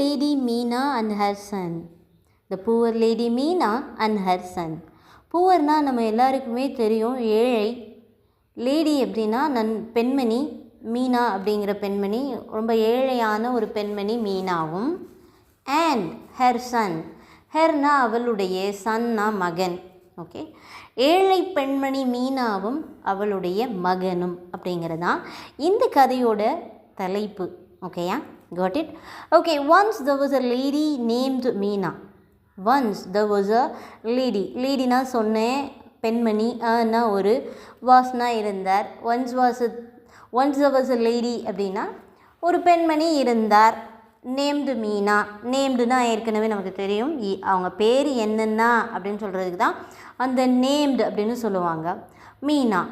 lady Meena and her son. The poor lady Meena and her son. Poorனா நம்ம எல்லாருக்குமே தெரியும், ஏழை. லேடி அப்படின்னா பெண்மணி. மீனா அப்படிங்கிற பெண்மணி ரொம்ப ஏழையான ஒரு பெண்மணி மீனாவும். And her Sun. ஹெர்னா அவளுடைய, சன்னா மகன். ஓகே, ஏழை பெண்மணி மீனாவும் அவளுடைய மகனும் அப்படிங்கிறதான் இந்த கதையோட தலைப்பு. ஓகேயா, got it? Okay, once there was a lady named Meena. Once there was a lady. லேடினா சொன்னேன் பெண்மணி, னா ஒரு, வாஸ்னா இருந்தார். once there was a lady அப்படின்னா ஒரு பெண்மணி இருந்தார். நேம்டு மீனா. நேம்டுனா ஏற்கனவே நமக்கு தெரியும், அவங்க பேர் என்னென்னா அப்படின்னு சொல்கிறதுக்கு தான் அந்த நேம்டு அப்படின்னு சொல்லுவாங்க. மீனா.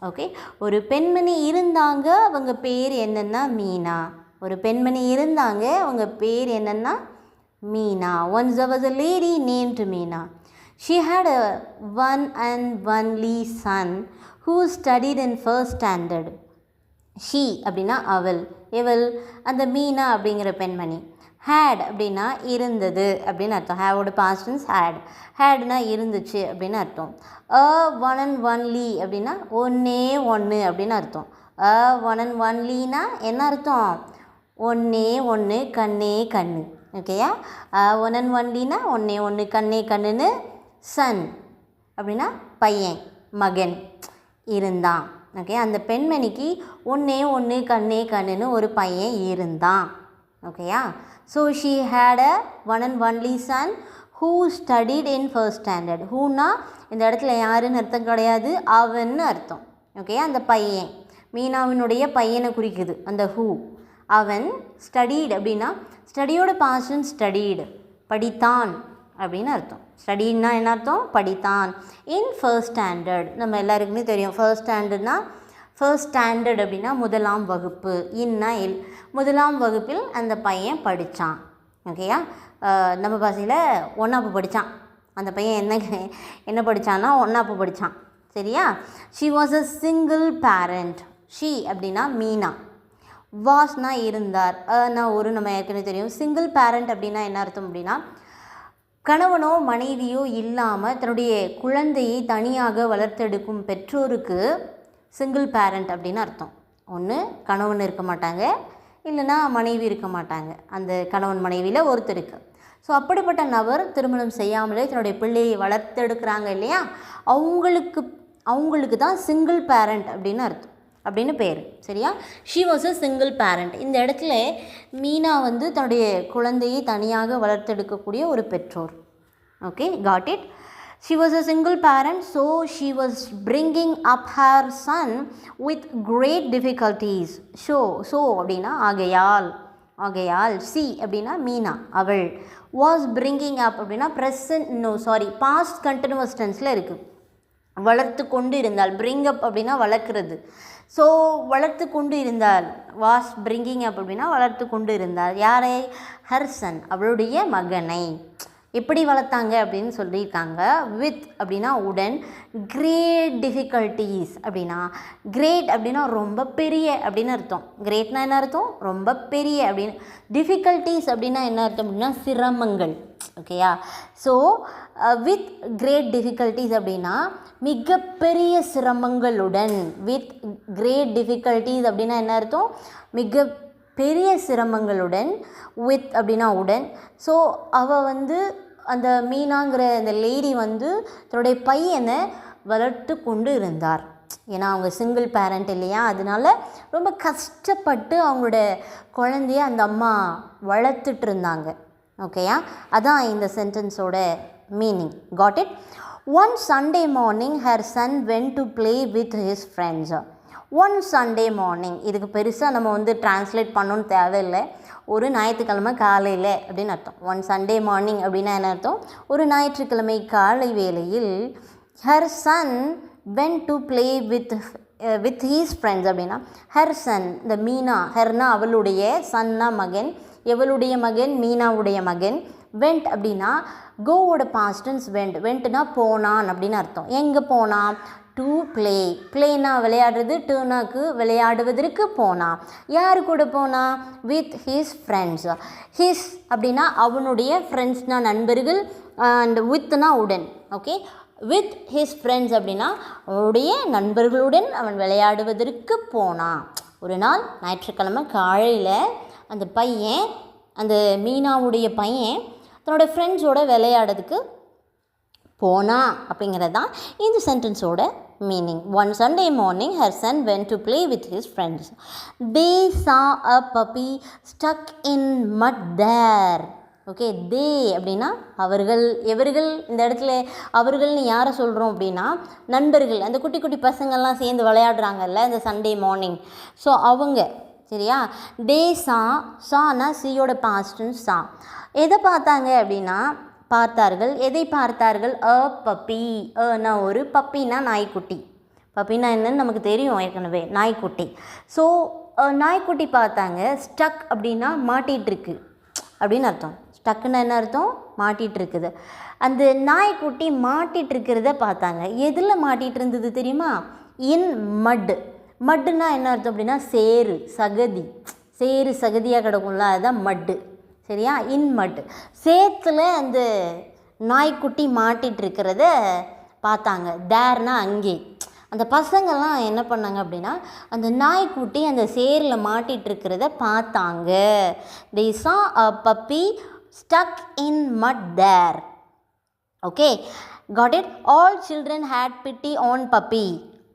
ஓகே, ஒரு பெண்மணி இருந்தாங்க, அவங்க பேர் என்னென்னா மீனா. ஒரு பெண்மணி இருந்தாங்க, அவங்க பேர் என்னென்னா Meena. once there was a lady named Meena. She had a one and only son who studied in first standard. She அப்படின்னா அவள், இவள் அந்த மீனா அப்படிங்கிற பெண்மணி. ஹேட் அப்படின்னா இருந்தது அப்படின்னு அர்த்தம். ஹேவோட பாஸ்ட் டென்ஸ் ஹேட். ஹேட்னா இருந்துச்சு அப்படின்னு அர்த்தம். ஒன் அண்ட் ஒன்லி அப்படின்னா ஒன்னே ஒன்று அப்படின்னு அர்த்தம். ஒன் அண்ட் ஒன்லினா என்ன அர்த்தம்? ஒன்னே ஒன்று, கண்ணே கண்ணு. ஓகேயா, ஒன் அண்ட் ஒன்லினா ஒன்னே ஒன்று, கண்ணே கண்ணுன்னு. சன் அப்படின்னா பையன், மகன் இருந்தான். ஓகே, அந்த பெண்மணிக்கு ஒன்னே ஒன்று, கண்ணே கண்ணுன்னு ஒரு பையன் இருந்தான். ஓகேயா, so she had a one and only son who studied in first standard. ஹூனா இந்த இடத்துல யாருன்னு அர்த்தம் கிடையாது, அவன்னு அர்த்தம். ஓகேயா, அந்த பையன் மீனாவினுடைய பையனை குறிக்குது அந்த ஹூ. அவன் ஸ்டடீடு அப்படின்னா ஸ்டடியோட பாஸ்டன் ஸ்டடீடு, படித்தான் அப்படின்னு அர்த்தம். ஸ்டடின்னா என்ன அர்த்தம்? படித்தான். இன் ஃபர்ஸ்ட் ஸ்டாண்டர்ட். நம்ம எல்லாருக்குமே தெரியும் ஃபர்ஸ்ட் ஸ்டாண்டர்ட்னா, ஃபர்ஸ்ட் ஸ்டாண்டர்ட் அப்படின்னா முதலாம் வகுப்பு. இன்னா முதலாம் வகுப்பில் அந்த பையன் படித்தான். ஓகேயா, நம்ம பாஷையில் ஒன்றாப்பு படித்தான். அந்த பையன் என்ன படித்தான்னா ஒன்றாப்பு படித்தான். சரியா. She was a single parent. She அப்படின்னா மீனா. வாஸ்னா இருந்தார். ஒரு நம்ம ஏற்கனவே தெரியும். சிங்கிள் பேரண்ட் அப்படின்னா என்ன அர்த்தம் அப்படின்னா, கணவனோ மனைவியோ இல்லாமல் தன்னுடைய குழந்தையை தனியாக வளர்த்தெடுக்கும் பெற்றோருக்கு சிங்கிள் பேரண்ட் அப்படின்னு அர்த்தம். ஒன்று கணவன் இருக்க மாட்டாங்க, இல்லைன்னா மனைவி இருக்க மாட்டாங்க. அந்த கணவன் மனைவியில் ஒருத்தருக்கு. ஸோ அப்படிப்பட்ட நபர் திருமணம் செய்யாமலே தன்னுடைய பிள்ளையை வளர்த்தெடுக்கிறாங்க இல்லையா, அவங்களுக்கு தான் சிங்கிள் பேரண்ட் அப்படின்னு அர்த்தம், அப்படின்னு பேர். சரியா. She was a single parent. இந்த இடத்துல மீனா தன்னுடைய குழந்தையை தனியாக வளர்த்தெடுக்கக்கூடிய ஒரு பெற்றோர். Okay, got it. She was a single parent. So she was bringing up her son with great difficulties. So அப்படின்னா ஆகையால். சி அப்படின்னா மீனா, அவள். வாஸ் பிரிங்கிங் அப் அப்படின்னா பாஸ்ட் கண்டினியூஸ் டென்ஸில் இருக்குது. வளர்த்து கொண்டு இருந்தால். பிரிங் அப் அப்படின்னா வளர்க்குறது. ஸோ வளர்த்து கொண்டு இருந்தால். வாஸ் பிரிங்கிங் அப் அப்படின்னா வளர்த்து கொண்டு இருந்தால். யாரை? ஹர் சன், அவளுடைய மகனை. எப்படி வளர்த்தாங்க அப்படின்னு சொல்லியிருக்காங்க. வித் அப்படின்னா உடன். கிரேட் டிஃபிகல்ட்டிஸ் அப்படின்னா, கிரேட் அப்படின்னா ரொம்ப பெரிய அப்படின்னு அர்த்தம். கிரேட்னா என்ன அர்த்தம்? ரொம்ப பெரிய அப்படின்னு. டிஃபிகல்ட்டிஸ் அப்படின்னா என்ன அர்த்தம் அப்படின்னா சிரமங்கள். ஓகேயா. ஸோ வித் கிரேட் டிஃபிகல்ட்டிஸ் அப்படின்னா மிகப்பெரிய சிரமங்களுடன். வித் கிரேட் டிஃபிகல்ட்டிஸ் அப்படின்னா என்ன அர்த்தம்? மிக பெரிய சிரமங்களுடன். வித் அப்படின்னா உடன். ஸோ அவள் அந்த மீனாங்கிற அந்த லேடி தன்னுடைய பையனை வளர்த்து கொண்டு இருந்தார். ஏன்னா அவங்க சிங்கிள் பேரண்ட் இல்லையா, அதனால ரொம்ப கஷ்டப்பட்டு அவங்களோட குழந்தைய அந்த அம்மா வளர்த்துட்டு இருந்தாங்க. ஓகேயா, அதான் இந்த சென்டென்ஸோட meaning. Got it. One Sunday morning her son went to play with his friends. One Sunday morning, இதுக்கு பெருசாக நம்ம டிரான்ஸ்லேட் பண்ணணும்னு தேவையில்லை. ஒரு ஞாயிற்றுக்கிழமை காலையில் அப்படின்னு அர்த்தம். ஒன் சண்டே மார்னிங் அப்படின்னா என்ன அர்த்தம்? ஒரு ஞாயிற்றுக்கிழமை காலை வேளையில் her son went to play with he's friends அப்படின்னா ஹர் சன், இந்த மீனா, ஹர்னா அவளுடைய, சன்னா மகன், எவளுடைய மகன்? மீனாவுடைய மகன். வெண்ட் அப்படின்னா கோவோட பாஸ்டன்ஸ் வெண்ட். வெண்ட்னா போனான் அப்படின்னு அர்த்தம். எங்கே போனான்? To play. ப்ளேனா விளையாடுறது, டூனாக்கு விளையாடுவதற்கு போனான். யார் கூட போனான்? With his friends. ஹிஸ் அப்படின்னா அவனுடைய, ஃப்ரெண்ட்ஸ்னால் நண்பர்கள், அண்ட் வித்னா உடன். ஓகே, வித் ஹிஸ் ஃப்ரெண்ட்ஸ் அப்படின்னா அவனுடைய நண்பர்களுடன் அவன் விளையாடுவதற்கு போனான். ஒரு நாள் ஞாயிற்றுக்கிழமை காலையில் அந்த பையன், அந்த மீனாவுடைய பையன் தன்னோட ஃப்ரெண்ட்ஸோட விளையாடுறதுக்கு போனா அப்படிங்கிறது தான் இந்த சென்டென்ஸோட meaning. One Sunday morning her son went to play with his friends. They saw a puppy stuck in mud there. Okay, they அப்படின்னா அவர்கள், எவர்கள். இந்த இடத்துல அவர்கள்னு யாரை சொல்கிறோம் அப்படின்னா நண்பர்கள், அந்த குட்டி குட்டி பசங்கள்லாம் சேர்ந்து விளையாடுறாங்கல்ல இந்த சண்டே மார்னிங். ஸோ அவங்க, சரியா. தே சானா சியோட பாஸ்ட்னு சா. எதை பார்த்தாங்க அப்படின்னா பார்த்தார்கள். எதை பார்த்தார்கள்? அ பப்பி. அனா ஒரு, பப்பினா நாய்க்குட்டி. பப்பினா என்னன்னு நமக்கு தெரியும் ஏற்கனவே, நாய்க்குட்டி. ஸோ நாய்க்குட்டி பார்த்தாங்க. ஸ்டக் அப்படின்னா மாட்டிகிட்ருக்கு அப்படின்னு அர்த்தம். ஸ்டக்குன்னா என்ன அர்த்தம்? மாட்டிகிட்டு இருக்குது. அந்த நாய்க்குட்டி மாட்டிகிட்டு இருக்கிறத பார்த்தாங்க. எதில் மாட்டிகிட்டு இருந்தது தெரியுமா? இன் மட். மட்டுன்னா என்ன அர்த்தம் அப்படின்னா சேறு, சகதி. சேறு சகதியாக கிடக்கும்ல, அதுதான் மட்டு. சரியா? இன் மட். சேத்துல அந்த நாய்க்குட்டி மாட்டிகிட்டு இருக்கிறத பார்த்தாங்க. தேர்னா அங்கே. அந்த பசங்கள்லாம் என்ன பண்ணாங்க அப்படின்னா அந்த நாய்க்குட்டி அந்த சேரில் மாட்டிகிட்டு இருக்கிறத பார்த்தாங்க. they saw a puppy stuck in mud there. Okay, got it? All children had pity on puppy.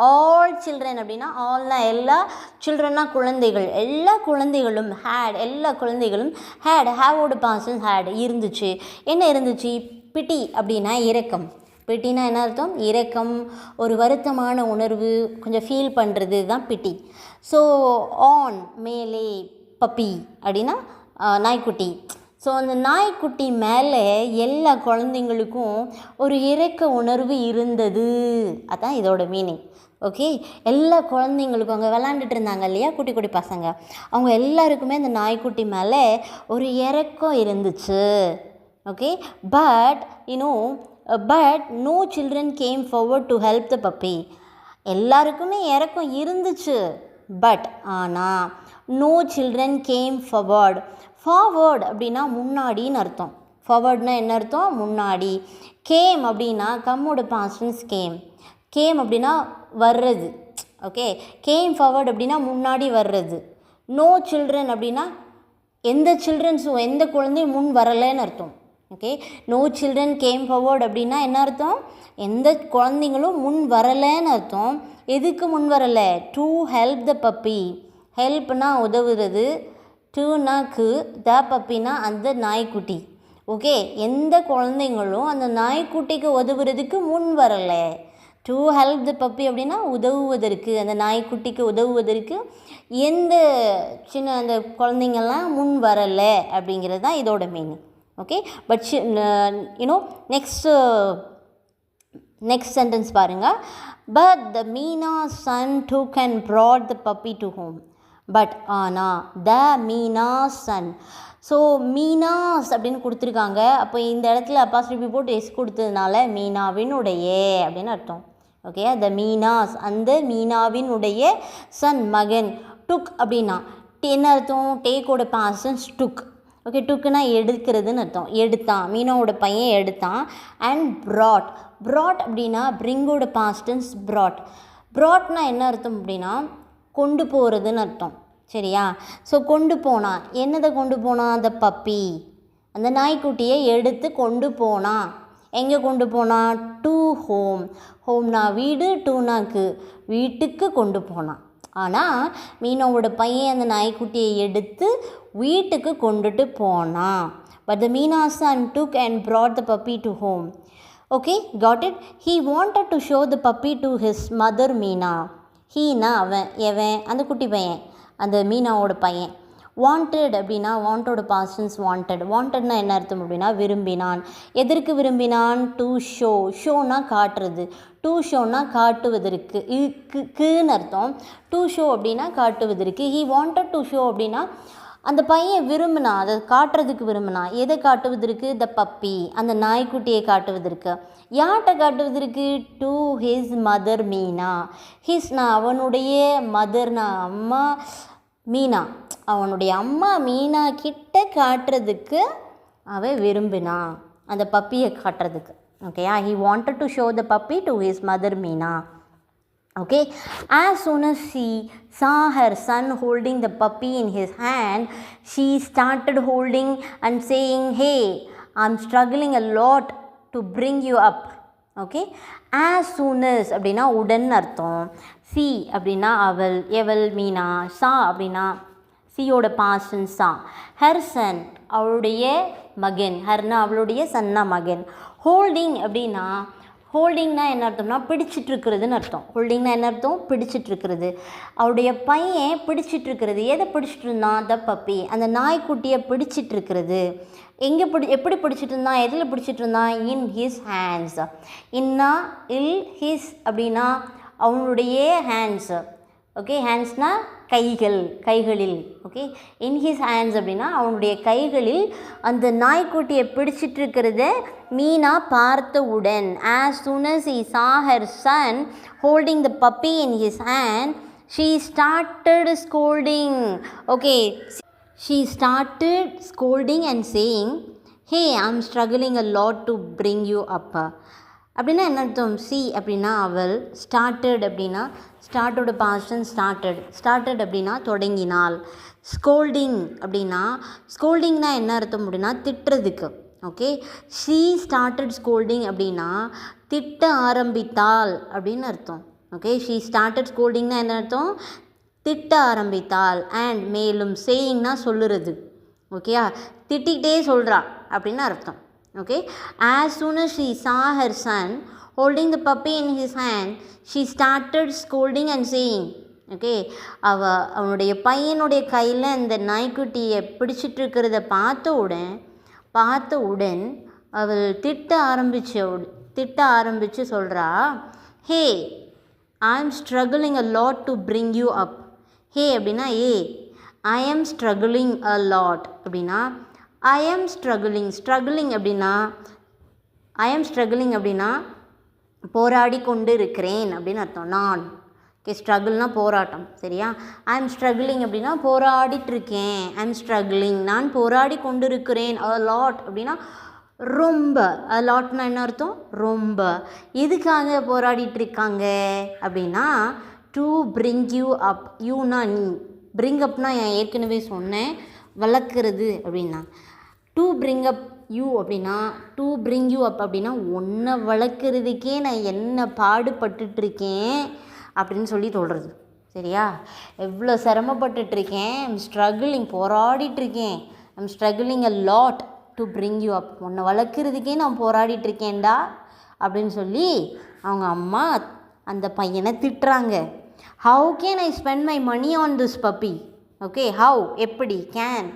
All children அப்படின்னா ஆல்னா எல்லா, சில்ட்ரன்னா குழந்தைகள், எல்லா குழந்தைகளும் had, எல்லா குழந்தைகளும் had, ஹேவோட பாசன் had இருந்துச்சு. என்ன இருந்துச்சு? பிட்டி அப்படின்னா இரக்கம். பிட்டினா என்ன அர்த்தம்? இரக்கம், ஒரு வருத்தமான உணர்வு, கொஞ்சம் ஃபீல் பண்ணுறது தான் பிட்டி. ஸோ ஆன் மேலே, பப்பி அப்படின்னா நாய்க்குட்டி. ஸோ அந்த நாய்க்குட்டி மேலே எல்லா குழந்தைங்களுக்கும் ஒரு இரக்க உணர்வு இருந்தது. அதான் இதோட மீனிங். ஓகே, எல்லா குழந்தைங்களுக்கும் அங்கே விளாண்டுட்டு இருந்தாங்க இல்லையா குட்டி குட்டி பசங்க, அவங்க எல்லாருக்குமே அந்த நாய்க்குட்டி மேலே ஒரு இரக்கம் இருந்துச்சு. Okay, but no children came forward to help the puppy. எல்லாருக்குமே இரக்கம் இருந்துச்சு, பட் ஆனால் no children came forward. Forward அப்படின்னா முன்னாடின்னு அர்த்தம். ஃபார்வர்ட்னா என்ன அர்த்தம்? முன்னாடி. கேம் அப்படின்னா கம்மோட பாஸ்டன்ஸ் கேம். கேம் அப்படின்னா வர்றது. ஓகே, கேம் ஃபார்வர்ட் அப்படின்னா முன்னாடி வர்றது. நோ சில்ட்ரன் அப்படின்னா எந்த சில்ட்ரன்ஸும், எந்த குழந்தையும் முன் வரலைன்னு அர்த்தம். Okay, no children came forward அப்படின்னா என்ன அர்த்தம்? எந்த குழந்தைங்களும் முன் வரலைன்னு அர்த்தம். எதுக்கு முன் வரலை? To help the puppy. ஹெல்ப்னா உதவுறது, டூனாக்கு, த பப்பினா அந்த நாய்க்குட்டி. ஓகே, எந்த குழந்தைங்களும் அந்த நாய்க்குட்டிக்கு உதவுறதுக்கு முன் வரலை. டு ஹெல்ப் த பப்பி அப்படின்னா உதவுவதற்கு, அந்த நாய்க்குட்டிக்கு உதவுவதற்கு எந்த சின்ன அந்த குழந்தைங்கள்லாம் முன் வரலை அப்படிங்கிறது தான் இதோட meaning. Okay, but next sentence பாருங்கள். But the Meena's son took and brought the puppy to home. But ஆனால் the Meena's son. So Meena's அப்படின்னு கொடுத்துருக்காங்க. அப்போ இந்த இடத்துல அப்பாஸ்ட்ரோஃபி போட்டு எஸ் கொடுத்ததுனால மீனாவினுடைய அப்படின்னு அர்த்தம். ஓகே, த மீனாஸ், அந்த மீனாவினுடைய சன், மகன். டுக் அப்படின்னா என்ன அர்த்தம்? டேக்கோட பாசன்ஸ் டுக். ஓகே, டுக்குன்னா எடுக்கிறதுன்னு அர்த்தம். எடுத்தான், மீனாவோட பையன் எடுத்தான். அண்ட் ப்ராட் அப்படின்னா பிரிங்கோட பாஸ்டன்ஸ் ப்ராட். ப்ராட்னா என்ன அர்த்தம் அப்படின்னா கொண்டு போகிறதுன்னு அர்த்தம். சரியா? ஸோ கொண்டு போனான். என்னதை கொண்டு போனான்? அந்த பப்பி, அந்த நாய்க்குட்டியை எடுத்து கொண்டு போனான். எங்கே கொண்டு போனான்? To home. ஹோம்னா வீடு, டூனாக்கு வீட்டுக்கு கொண்டு போனான். ஆனால் மீனாவோட பையன் அந்த நாய்க்குட்டியை எடுத்து வீட்டுக்கு கொண்டுட்டு போனான். But the Meena's son took and brought the puppy to home. Okay, got it? He wanted to show the puppy to his mother Meena. Heena அவன், எவன்? அந்த குட்டி பையன், அந்த மீனாவோட பையன். வாண்டட் அப்படின்னா வாண்டோட பாஸ்டன்ஸ் வாண்டட். வாண்டட்னா என்ன அர்த்தம் அப்படின்னா விரும்பினான். எதற்கு விரும்பினான்? To show. ஷோனா காட்டுறது. டு ஷோனா காட்டுவதற்கு, க்குன்னு அர்த்தம். டு ஷோ அப்படின்னா காட்டுவதற்கு. ஹி வாண்டட் டு ஷோ அப்படின்னா அந்த பையன் விரும்பினா, அதை காட்டுறதுக்கு விரும்பினா. எதை காட்டுவதற்கு? த பப்பி, அந்த நாய்க்குட்டியை காட்டுவதற்கு. யார்கிட்ட காட்டுவதற்கு? To his mother Meena. ஹிஸ்னா அவனுடைய, மதர்னா அம்மா, மீனா அவனுடைய அம்மா மீனா கிட்ட காட்டுறதுக்கு அவன் விரும்பினா, அந்த பப்பியை காட்டுறதுக்கு. ஓகேயா? He wanted to show the puppy to his mother Meena. Okay, as soon as she saw her son holding the puppy in his hand, she started holding and saying, hey, I'm struggling a lot to bring you up. Okay, as soon as அப்படின்னா உடன் அர்த்தம். see அப்படின்னா அவள், எவள் மீனா. சா அப்படின்னா சியோட Boston சா. her son அவளுடைய மகன், ஹர்னா அவளுடைய சன்னா மகன். ஹோல்டிங் அப்படின்னா, ஹோல்டிங்னா என்ன அர்த்தம்னா பிடிச்சிட்ருக்கிறதுன்னு அர்த்தம். ஹோல்டிங்னா என்ன அர்த்தம்? பிடிச்சிட்ருக்கிறது. அவருடைய பையன் பிடிச்சிட்ருக்கிறது. எதை பிடிச்சிட்டு இருந்தான்? த பப்பி, அந்த நாய்க்குட்டியை பிடிச்சிட்ருக்கிறது. எங்கே எப்படி பிடிச்சிட்டு இருந்தான்? எதில் பிடிச்சிட்டு இருந்தான்? In his hands. இன்னா இல் ஹிஸ் அப்படின்னா அவனுடைய ஹேண்ட்ஸ். ஓகே, ஹேண்ட்ஸ்னால் கைகள், கைகளில். ஓகே, இன் ஹிஸ் ஹேண்ட்ஸ் அப்படின்னா அவனுடைய கைகளில் அந்த நாய்க்குட்டியை பிடிச்சிட்ருக்கிறத மீனா பார்த்தவுடன், as soon as he saw her son holding the puppy in his hand, she started scolding. Okay, she started scolding and saying, hey, I'm struggling a lot to bring you up. அப்படின்னா என்ன அர்த்தம்? C அப்படின்னா அவள், started அப்படின்னா ஸ்டார்ட்டோட Boston started. Started அப்படின்னா தொடங்கினாள். Scolding அப்படின்னா, ஸ்கோல்டிங்னா என்ன அர்த்தம் அப்படின்னா திட்டுறதுக்கு. ஓகே, ஷீ ஸ்டார்டட் ஸ்கோல்டிங் அப்படின்னா திட்ட ஆரம்பித்தாள் அப்படின்னு அர்த்தம். ஓகே, ஷீ ஸ்டார்டட் ஸ்கோல்டிங்னா என்ன அர்த்தம்? திட்ட ஆரம்பித்தாள். அண்ட் மேலும் சேயிங்னா சொல்லுறது. ஓகேயா, திட்டிகிட்டே சொல்கிறா அப்படின்னு அர்த்தம். Okay, as soon as she saw her son holding the puppy in his hand, she started scolding and saying, okay, அவனுடைய பையனுடைய கையில் அந்த நாய்க்குட்டியை பிடிச்சிட்ருக்கிறத பார்த்தவுடன் அவள் திட்ட ஆரம்பித்து சொல்கிறா, hey, I am struggling a lot to bring you up. Hey அப்படின்னா I am struggling a lot அப்படின்னா ஐ எம் ஸ்ட்ரகிளிங் அப்படின்னா போராடி கொண்டு இருக்கிறேன் அப்படின்னு அர்த்தம். நான். ஓகே, ஸ்ட்ரகிள்னா போராட்டம். சரியா? ஐ எம் ஸ்ட்ரகிளிங் அப்படின்னா போராடிட்டுருக்கேன். ஐ எம் ஸ்ட்ரகிளிங் நான் போராடி கொண்டு இருக்கிறேன். அ லாட் அப்படின்னா ரொம்ப. அ லாட்னா என்ன அர்த்தம்? ரொம்ப. எதுக்காக போராடிட்டுருக்காங்க அப்படின்னா டு பிரிங் யூ அப். யூனா நீ, பிரிங் அப்னா நான் ஏற்கனவே சொன்னேன், வளர்க்குறது அப்படின்னா. டு பிரிங் அப் யூ அப்படின்னா, டு பிரிங் யூ அப் அப்படின்னா ஒன்றை வளர்க்குறதுக்கே நான் என்ன பாடுபட்டுட்ருக்கேன் அப்படின்னு சொல்லி சொல்கிறது. சரியா? எவ்வளோ சிரமப்பட்டுட்ருக்கேன். ஐம் ஸ்ட்ரகிளிங், போராடிட்டுருக்கேன். I'm struggling a lot to bring you up. ஒன்றை வளர்க்குறதுக்கே நான் போராடிட்டுருக்கேன்டா அப்படின்னு சொல்லி அவங்க அம்மா அந்த பையனை திட்டுறாங்க. How can I spend my money on this puppy. Okay, how எப்படி, கேன்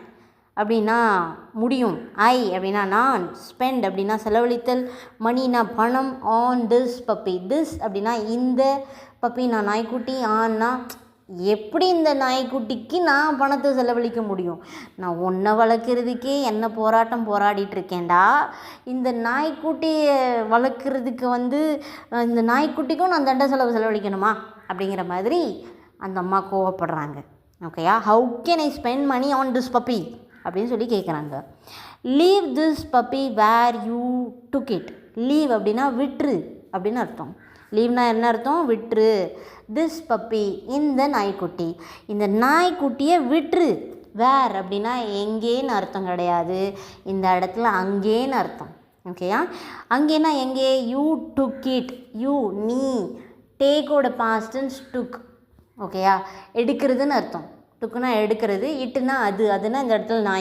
அப்படின்னா முடியும், ஐ அப்படின்னா நான், ஸ்பெண்ட் அப்படின்னா செலவழித்தல், மணினா பணம், ஆன் திஸ் பப்பி. திஸ் அப்படின்னா இந்த பப்பி, நான் நாய்க்குட்டி. ஆன்னா எப்படி இந்த நாய்க்குட்டிக்கு நான் பணத்தை செலவழிக்க முடியும்? நான் ஒன்றை வளர்க்குறதுக்கே என்ன போராடிட்டுருக்கேன்டா. இந்த நாய்க்குட்டியை வளர்க்குறதுக்கு இந்த நாய்க்குட்டிக்கும் நான் தண்டை செலவழிக்கணுமா அப்படிங்கிற மாதிரி அந்த அம்மா கோவப்படுறாங்க. ஓகேயா? How can I spend money on this puppy அப்படின்னு சொல்லி கேட்குறாங்க. Leave this puppy where you took it. Leave அப்படின்னா விட்ரு அப்படின்னு அர்த்தம். லீவ்னா என்ன அர்த்தம்? விட்ரு. திஸ் பப்பி இந்த நாய்க்குட்டி, இந்த நாய்க்குட்டியை விட்ரு. வேர் அப்படின்னா எங்கேன்னு அர்த்தம் கிடையாது, இந்த இடத்துல அங்கேன்னு அர்த்தம். ஓகேயா? அங்கேனா எங்கே? You took it. யூ நீ, டேக்கோட பாஸ்டன்ஸ் டுக். ஓகேயா? எடுக்கிறதுன்னு அர்த்தம். டுக்குனா எடுக்கிறது, இட்டுனா அதுனா இந்த இடத்துல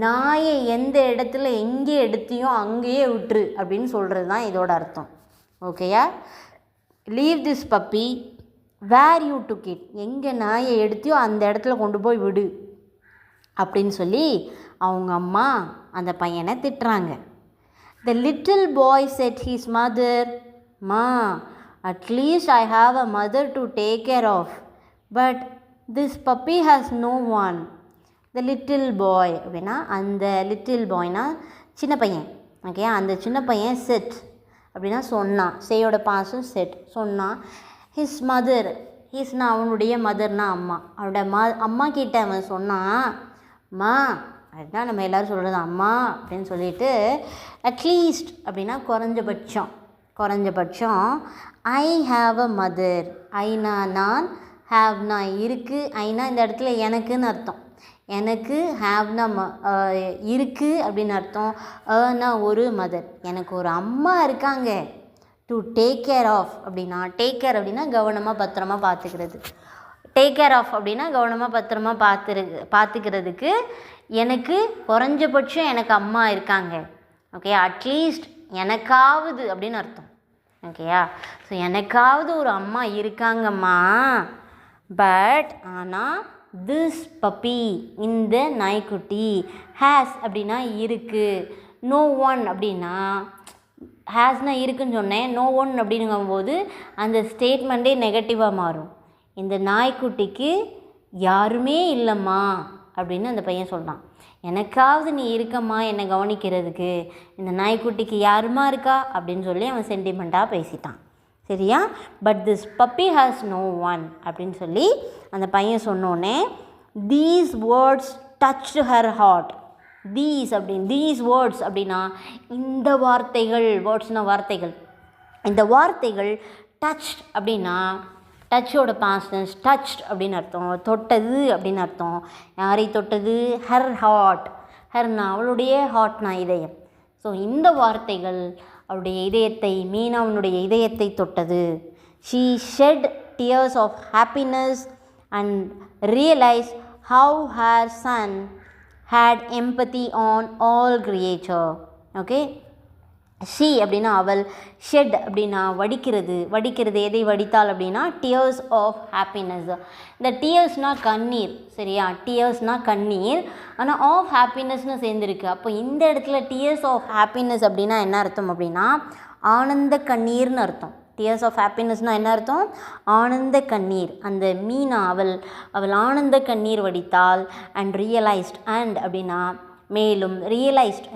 நாயை எந்த இடத்துல எங்கே எடுத்தியோ அங்கேயே விட்டுரு அப்படின்னு சொல்கிறது தான் இதோட அர்த்தம். ஓகேயா? Leave this puppy where you took it. எங்கே நாயை எடுத்தியோ அந்த இடத்துல கொண்டு போய் விடு அப்படின்னு சொல்லி அவங்க அம்மா அந்த பையனை திட்டுறாங்க. The little boy said his mother, Ma, at least I have a mother to take care of, but this puppy has no one. The little boy அப்படின்னா அந்த லிட்டில் பாய்னா சின்ன பையன். ஓகே, அந்த சின்ன பையன் செட் அப்படின்னா சொன்னான். சேயோட பாசும் செட் சொன்னான். ஹிஸ் மதர், ஹிஸ்னா அவனுடைய மதர்னா அம்மா, அவனோட அம்மா கிட்ட அவன் சொன்னான், அம்மா, அதுதான் நம்ம எல்லோரும் சொல்கிறது அம்மா அப்படின்னு சொல்லிட்டு, அட்லீஸ்ட் அப்படின்னா குறைஞ்சபட்சம் I have a mother. Aina நான், ஹாவ்னா இருக்குது, ஐனா இந்த இடத்துல எனக்குன்னு அர்த்தம், எனக்கு, ஹாவ்னா இருக்குது அப்படின்னு அர்த்தம், அனா ஒரு மதர், எனக்கு ஒரு அம்மா இருக்காங்க. டு டேக் கேர் ஆஃப் அப்படின்னா, டேக் கேர் அப்படின்னா கவனமாக பத்திரமா பார்த்துக்கிறது, டேக் கேர் ஆஃப் அப்படின்னா கவனமாக பத்திரமா பார்த்துக்கிறதுக்கு எனக்கு குறைஞ்சபட்சம் எனக்கு அம்மா இருக்காங்க. ஓகே, அட்லீஸ்ட் எனக்காவது அப்படின்னு அர்த்தம். ஓகேயா, ஸோ எனக்காவது ஒரு அம்மா இருக்காங்கம்மா. பட் ஆனால் திஸ் பப்பி, இந்த நாய்க்குட்டி, ஹேஸ் அப்படின்னா இருக்குது, நோ ஒன் அப்படின்னா, ஹேஸ்னா இருக்குன்னு சொன்னேன், நோ ஒன் அப்படிங்கும்போது அந்த ஸ்டேட்மெண்ட்டே நெகட்டிவாக மாறும். இந்த நாய்க்குட்டிக்கு யாருமே இல்லைம்மா அப்படின்னு அந்த பையன் சொல்கிறான். எனக்காவது நீ இருக்கம்மா என்னை கவனிக்கிறதுக்கு, இந்த நாய்க்குட்டிக்கு யாருமா இருக்கா அப்படின்னு சொல்லி அவன் சென்டிமெண்ட்டாக பேசிட்டான். சரியா, but this puppy has no one அப்படின்னு சொல்லி அந்த பையன் சொன்னோன்னே, these words touched her heart. These words அப்படின்னா இந்த வார்த்தைகள், வேர்ட்ஸ்னால் வார்த்தைகள், இந்த வார்த்தைகள் டச் அப்படின்னா, டச்சோட பாஸ்ட் டென்ஸ் டச்ட் அப்படின்னு அர்த்தம், தொட்டது அப்படின்னு அர்த்தம். யாரை தொட்டது? Her heart. ஹர்னா அவளுடைய, ஹார்ட்னா இதயம். ஸோ இந்த வார்த்தைகள் அவளுடைய இதயத்தை, மீனாவுடைய இதயத்தை தொட்டது. She shed tears of happiness and realized how her son had empathy on all creature. Okay, she அப்படின்னா அவள், ஷெட் அப்படின்னா வடிக்கிறது எதை வடித்தாள் அப்படின்னா டியர்ஸ் ஆஃப் ஹாப்பினஸ். இந்த டியர்ஸ்னால் கண்ணீர், சரியா, டியர்ஸ்னால் கண்ணீர், ஆனால் ஆஃப் ஹாப்பினஸ்னு சேர்ந்துருக்கு. அப்போ இந்த இடத்துல டியர்ஸ் ஆஃப் ஹாப்பினஸ் அப்படின்னா என்ன அர்த்தம் அப்படின்னா ஆனந்த கண்ணீர்னு அர்த்தம். டியர்ஸ் ஆஃப் ஹாப்பினஸ்னால் என்ன அர்த்தம்? ஆனந்த கண்ணீர். அந்த மீனா அவள் ஆனந்த கண்ணீர் வடித்தாள். அண்ட் ரியலைஸ்ட், அண்ட் அப்படின்னா மேலும்,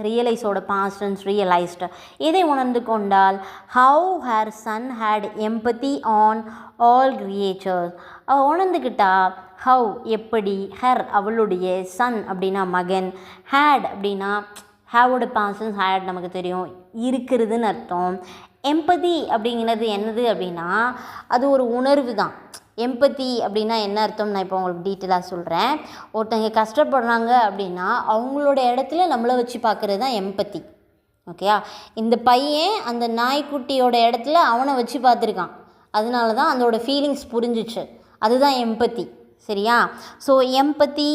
ரியலைஸோட பாஸ்ட் டென்ஸ் ரியலைஸ்ட். இதை உணர்ந்து கொண்டால், how her son had empathy on all creatures. அவள் உணர்ந்துக்கிட்டா, ஹவ் எப்படி, ஹர் அவளுடைய, சன் அப்படின்னா மகன், ஹேட் அப்படின்னா ஹேவோட பாஸ்ட் டென்ஸ் ஹேட் நமக்கு தெரியும், இருக்கிறதுன்னு அர்த்தம். எம்பதி அப்படிங்கிறது என்னது அப்படின்னா அது ஒரு உணர்வு தான். எம்பத்தி அப்படின்னா என்ன அர்த்தம் நான் இப்போ உங்களுக்கு டீட்டெயிலாக சொல்கிறேன். ஒருத்தங்க கஷ்டப்படுறாங்க அப்படின்னா அவங்களோட இடத்துல நம்மளை வச்சு பார்க்குறது தான் எம்பத்தி. ஓகேயா, இந்த பையன் அந்த நாய்க்குட்டியோட இடத்துல அவனை வச்சு பார்த்துருக்கான், அதனால தான் அதோட ஃபீலிங்ஸ் புரிஞ்சிச்சு, அதுதான் எம்பத்தி. சரியா, ஸோ எம்பத்தி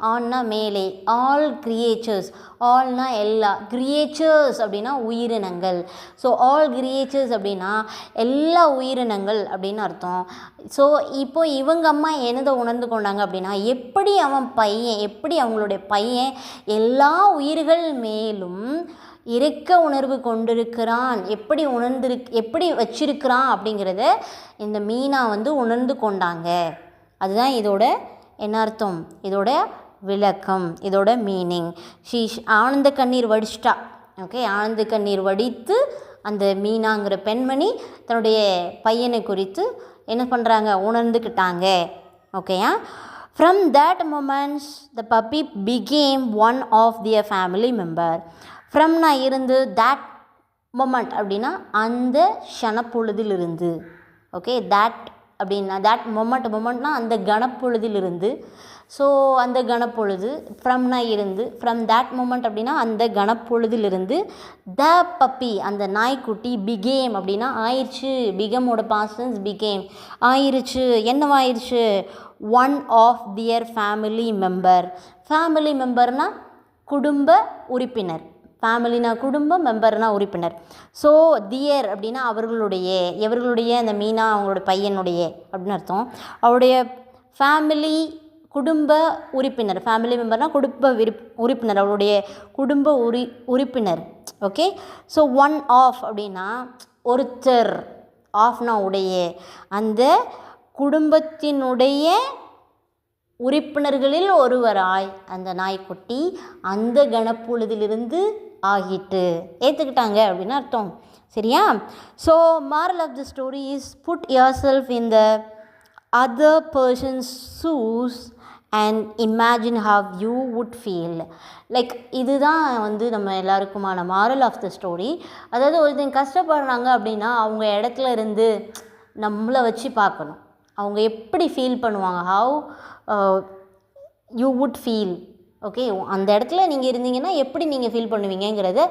ஆன்னா மேலே, ஆல் கிரியேச்சர்ஸ், ஆல்னா எல்லா, கிரியேச்சர்ஸ் அப்படின்னா உயிரினங்கள். ஸோ ஆல் கிரியேச்சர்ஸ் அப்படின்னா எல்லா உயிரினங்கள் அப்படின்னு அர்த்தம். ஸோ இப்போ இவங்க அம்மா என்னதை உணர்ந்து கொண்டாங்க அப்படின்னா, எப்படி அவங்களுடைய பையன் எல்லா உயிர்கள் மேலும் இரக்க உணர்வு கொண்டிருக்கிறான், எப்படி வச்சிருக்கிறான் அப்படிங்கிறத இந்த மீனா உணர்ந்து கொண்டாங்க. அதுதான் இதோட என்ன அர்த்தம், இதோட விளக்கம், இதோட மீனிங். ஆனந்த கண்ணீர் வடிச்சிட்டா. ஓகே, ஆனந்த கண்ணீர் வடித்து அந்த மீனாங்கிற பெண்மணி தன்னுடைய பையனை குறித்து என்ன பண்ணுறாங்க, உணர்ந்துக்கிட்டாங்க. ஓகேயா, from that moments the puppy became one of their family member. ஃப்ரம்னா இருந்து, தட் மொமெண்ட் அப்படின்னா அந்த க்ஷணப்பொழுதிலிருந்து. ஓகே, தட் அப்படின்னா தட் மொமெண்ட்னா அந்த கணப்பொழுதிலிருந்து. ஸோ அந்த கணப்பொழுது, ஃப்ரம்னா இருந்து, ஃப்ரம் தட் மொமெண்ட் அப்படின்னா அந்த கணப்பொழுதிலிருந்து, த பப்பி அந்த நாய்க்குட்டி, பிகேம் அப்படின்னா ஆயிடுச்சு, பிகமோட பாஸ்ட் டென்ஸ் பிகேம், ஆயிடுச்சு, என்னவாயிடுச்சு, one of their family member. Family மெம்பர்னால் குடும்ப உறுப்பினர், ஃபேமிலினா குடும்பம், மெம்பர்னா உறுப்பினர். ஸோ தியர் அப்படின்னா எவர்களுடைய அந்த மீனா அவங்களோட பையனுடைய அப்படின்னு அர்த்தம். அவருடைய ஃபேமிலி குடும்ப உறுப்பினர், ஃபேமிலி மெம்பர்னால் குடும்ப உறுப்பினர், அவருடைய குடும்ப உறுப்பினர். ஓகே, ஸோ ஒன் ஆஃப் அப்படின்னா ஒருத்தர், ஆஃப்னா உடைய, அந்த குடும்பத்தினுடைய உறுப்பினர்களில் ஒருவராய் அந்த நாய்க்குட்டி அந்த கணப்பொழுதிலிருந்து ஆகிட்டு ஏற்றுக்கிட்டாங்க அப்படின்னு அர்த்தம். சரியா? So moral of the story is put yourself in the other person's shoes and imagine how you would feel. Like இதுதான் நம்ம எல்லாருக்குமான moral of the story. அதாவது ஒருத்தங்க கஷ்டப்படுறாங்க அப்படின்னா அவங்க இடத்துல இருந்து நம்மளை வச்சு பார்க்கணும். அவங்க எப்படி ஃபீல் பண்ணுவாங்க, how you would feel. Okay, அந்த இடத்துல நீங்கள் இருந்தீங்கன்னா எப்படி நீங்கள் ஃபீல் பண்ணுவீங்கிறத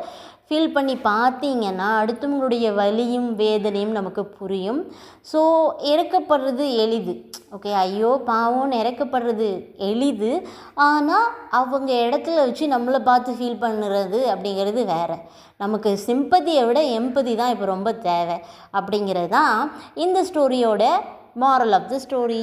ஃபீல் பண்ணி பார்த்தீங்கன்னா அடுத்தவங்களுடைய வலியும் வேதனையும் நமக்கு புரியும். ஸோ இறக்கப்படுறது எளிது. ஓகே, ஐயோ பாவம்னு இறக்கப்படுறது எளிது. ஆனால் அவங்க இடத்துல வச்சு நம்மளை பார்த்து ஃபீல் பண்ணுறது அப்படிங்கிறது வேறு. நமக்கு சிம்பதியை விட எம்பதி தான் இப்போ ரொம்ப தேவை. அப்படிங்கிறது தான் இந்த ஸ்டோரியோட moral of the story.